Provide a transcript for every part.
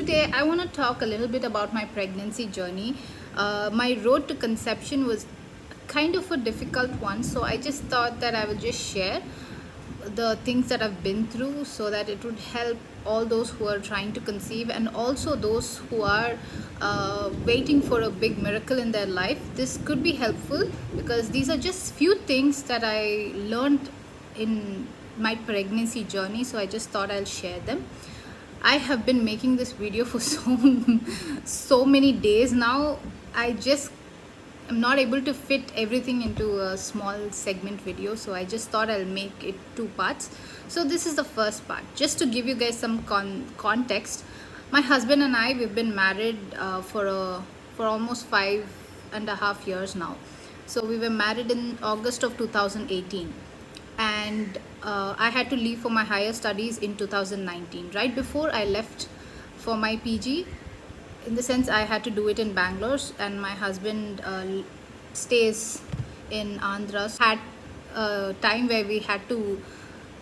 today I want to talk a little bit about my pregnancy journey. My road to conception was kind of a difficult one, so I just thought that I would just share the things that I've been through so that it would help all those who are trying to conceive and also those who are waiting for a big miracle in their life. This could be helpful because these are just few things that I learned in my pregnancy journey, so I just thought I'll share them. I have been making this video for so many days now. I just am not able to fit everything into a small segment video, so I just thought I'll make it two parts. So this is the first part, just to give you guys some context. My husband and I, we've been married for almost 5.5 years now. So we were married in August of 2018, and I had to leave for my higher studies in 2019, right before I left for my PG. In the sense, I had to do it in Bangalore, and my husband stays in Andhra. Had a time where we had to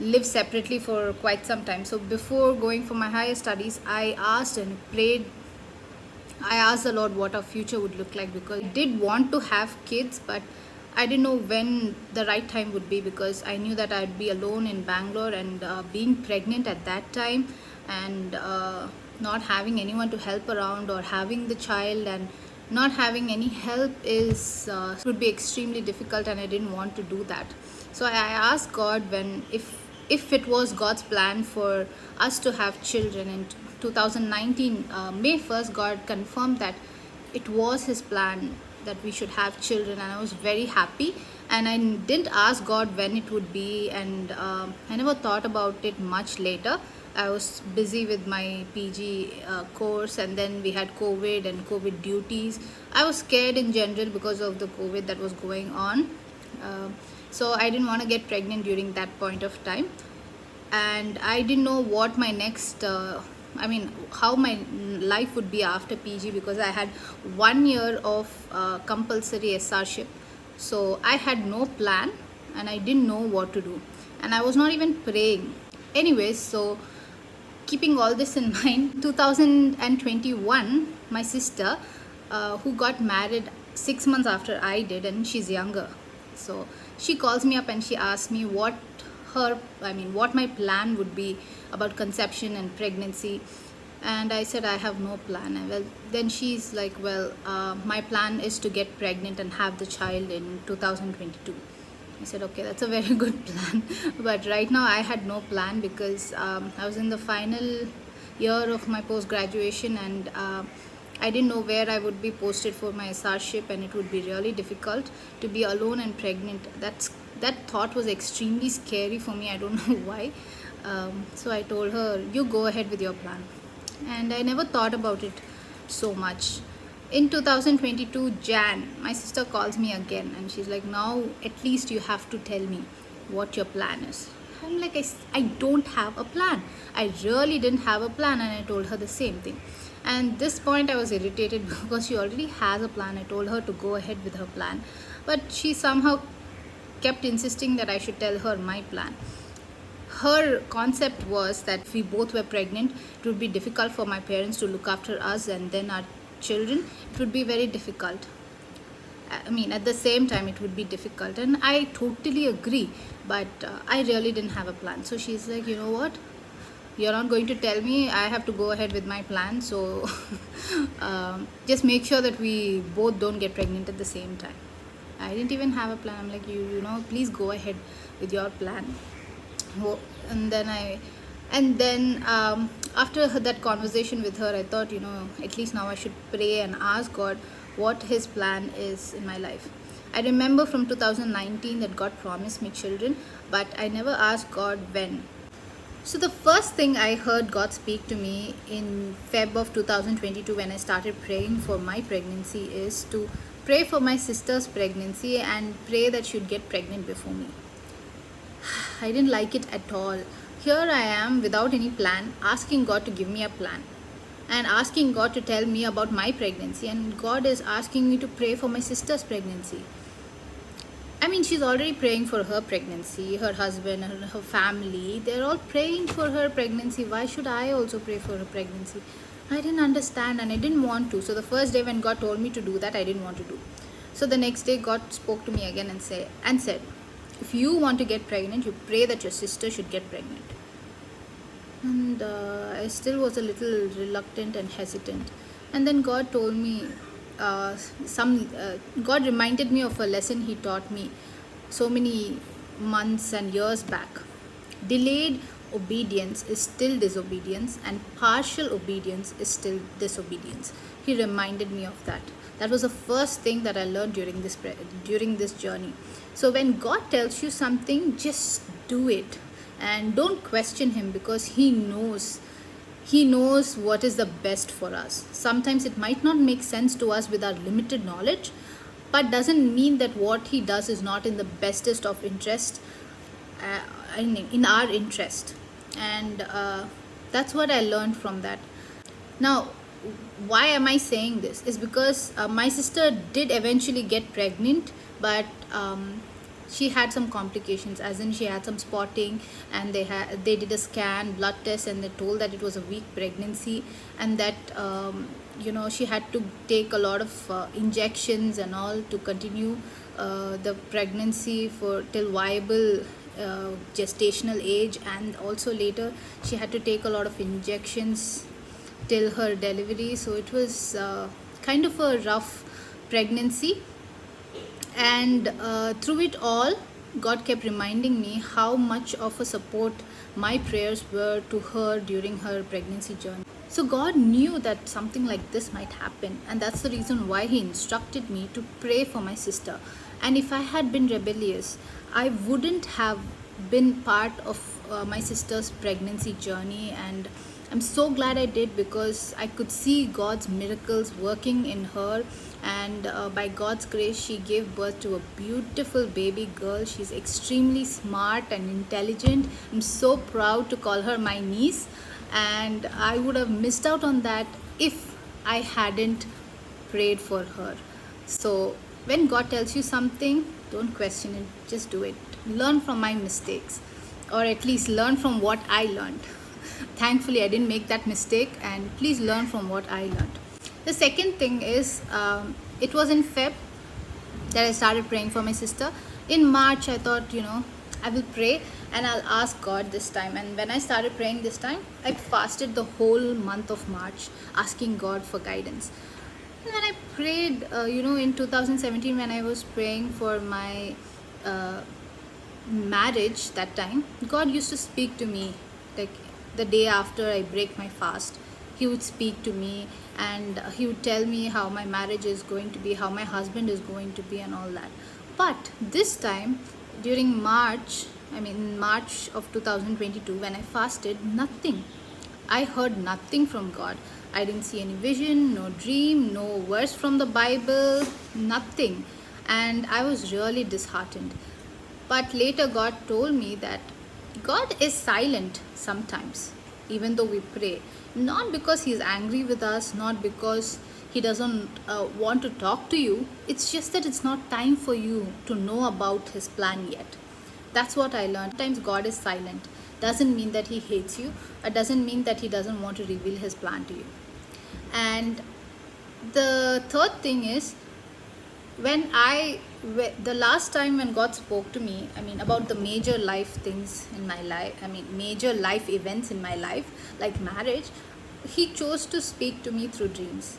live separately for quite some time. So before going for my higher studies, I asked and prayed. I asked the Lord what our future would look like, because I did want to have kids, but I didn't know when the right time would be, because I knew that I'd be alone in Bangalore, and being pregnant at that time, and not having anyone to help around, or having the child and not having any help is would be extremely difficult, and I didn't want to do that. So I asked God when if it was God's plan for us to have children in 2019, May 1st, God confirmed that it was His plan that we should have children, and I was very happy. And I didn't ask God when it would be, and I never thought about it much later. I was busy with my PG course, and then we had COVID and COVID duties. I was scared in general because of the COVID that was going on. So I didn't want to get pregnant during that point of time, and I didn't know what my next how my life would be after PG, because I had 1 year of compulsory SRship. So I had no plan, and I didn't know what to do, and I was not even praying. Anyways, so keeping all this in mind, 2021, my sister, who got married 6 months after I did, and she's younger, so she calls me up and she asks me what my plan would be about conception and pregnancy. And I said I have no plan. And well, then she's like, well, my plan is to get pregnant and have the child in 2022. I said, okay, that's a very good plan. But right now I had no plan, because I was in the final year of my post-graduation, and I didn't know where I would be posted for my SRship, and it would be really difficult to be alone and pregnant. That thought was extremely scary for me. I don't know why. So I told her, you go ahead with your plan. And I never thought about it so much. In 2022 Jan, my sister calls me again, and she's like, now at least you have to tell me what your plan is. I'm like, I don't have a plan. I really didn't have a plan, and I told her the same thing. And this point I was irritated because she already has a plan. I told her to go ahead with her plan, but she somehow kept insisting that I should tell her my plan. Her concept was that if we both were pregnant, it would be difficult for my parents to look after us and then our children. It would be very difficult. I mean, at the same time, it would be difficult, and I totally agree, but I really didn't have a plan. So she's like, you know what, you're not going to tell me, I have to go ahead with my plan. So just make sure that we both don't get pregnant at the same time. I didn't even have a plan. I'm like, you know, please go ahead with your plan. And then after that conversation with her, I thought, you know, at least now I should pray and ask God what His plan is in my life. I remember from 2019 that God promised me children, but I never asked God when. So the first thing I heard God speak to me in Feb of 2022, when I started praying for my pregnancy, is to pray for my sister's pregnancy and pray that she'd get pregnant before me. I didn't like it at all. Here I am without any plan, asking God to give me a plan, and asking God to tell me about my pregnancy, and God is asking me to pray for my sister's pregnancy. I mean, she's already praying for her pregnancy, her husband and her family, they're all praying for her pregnancy. Why should I also pray for her pregnancy? I didn't understand and I didn't want to. So the first day when God told me to do that, I didn't want to do. So the next day God spoke to me again and said, if you want to get pregnant, you pray that your sister should get pregnant. And I still was a little reluctant and hesitant. And then God told me God reminded me of a lesson He taught me so many months and years back. Delayed obedience is still disobedience, and partial obedience is still disobedience. He reminded me of that. That was the first thing that I learned during this journey. So when God tells you something, just do it and don't question Him, because He knows what is the best for us. Sometimes it might not make sense to us with our limited knowledge, but doesn't mean that what He does is not in the bestest of interest, in our interest. And that's what I learned from that. Now, why am I saying this? Is because my sister did eventually get pregnant, but she had some complications, as in she had some spotting, and they did a scan, blood test, and they told that it was a weak pregnancy, and that she had to take a lot of injections and all to continue the pregnancy for till viable gestational age, and also later she had to take a lot of injections till her delivery. So it was kind of a rough pregnancy. And through it all, God kept reminding me how much of a support my prayers were to her during her pregnancy journey. So God knew that something like this might happen, and that's the reason why He instructed me to pray for my sister. And if I had been rebellious, I wouldn't have been part of my sister's pregnancy journey. And I'm so glad I did, because I could see God's miracles working in her. And by God's grace, she gave birth to a beautiful baby girl. She's extremely smart and intelligent. I'm so proud to call her my niece. And I would have missed out on that if I hadn't prayed for her. So when God tells you something, don't question it, just do it. Learn from my mistakes, or at least learn from what I learned. Thankfully, I didn't make that mistake, and please learn from what I learned. The second thing is, it was in Feb that I started praying for my sister. In March, I thought, I will pray and I'll ask God this time. And when I started praying this time, I fasted the whole month of March, asking God for guidance. And when I prayed, in 2017, when I was praying for my marriage, that time, God used to speak to me, like the day after I break my fast. He would speak to me, and He would tell me how my marriage is going to be, how my husband is going to be, and all that. But this time, during March of 2022, when I fasted, nothing. I heard nothing from God. I didn't see any vision, no dream, no verse from the Bible, nothing. And I was really disheartened. But later God told me that God is silent sometimes, even though we pray. Not because He's angry with us, not because He doesn't want to talk to you. It's just that it's not time for you to know about His plan yet. That's what I learned. Sometimes God is silent. Doesn't mean that He hates you. It doesn't mean that He doesn't want to reveal His plan to you. And the third thing is, the last time when God spoke to me, about the major life things in my life, major life events in my life, like marriage, He chose to speak to me through dreams.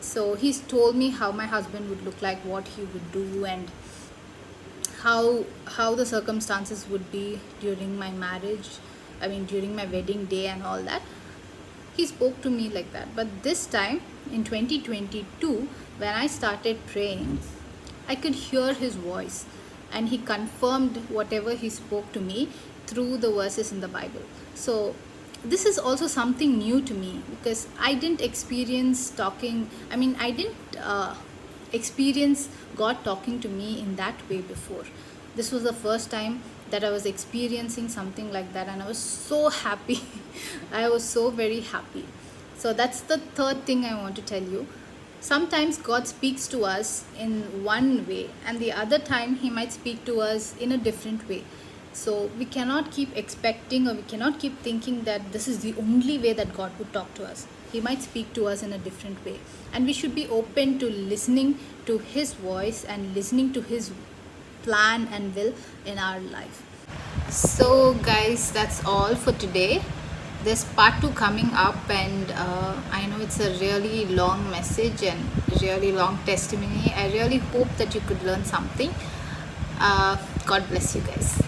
So He's told me how my husband would look like, what he would do, and how the circumstances would be during my marriage, during my wedding day and all that. He spoke to me like that. But this time in 2022, when I started praying, I could hear His voice, and He confirmed whatever He spoke to me through the verses in the Bible. So this is also something new to me, because I didn't experience experience God talking to me in that way before. This was the first time that I was experiencing something like that, and I was so happy. I was so very happy. So that's the third thing I want to tell you. Sometimes God speaks to us in one way, and the other time He might speak to us in a different way. So we cannot keep expecting, or we cannot keep thinking that this is the only way that God would talk to us. He might speak to us in a different way, and we should be open to listening to His voice and listening to His plan and will in our life. So guys, that's all for today. There's part 2 coming up, and I know it's a really long message and really long testimony. I really hope that you could learn something. God bless you guys.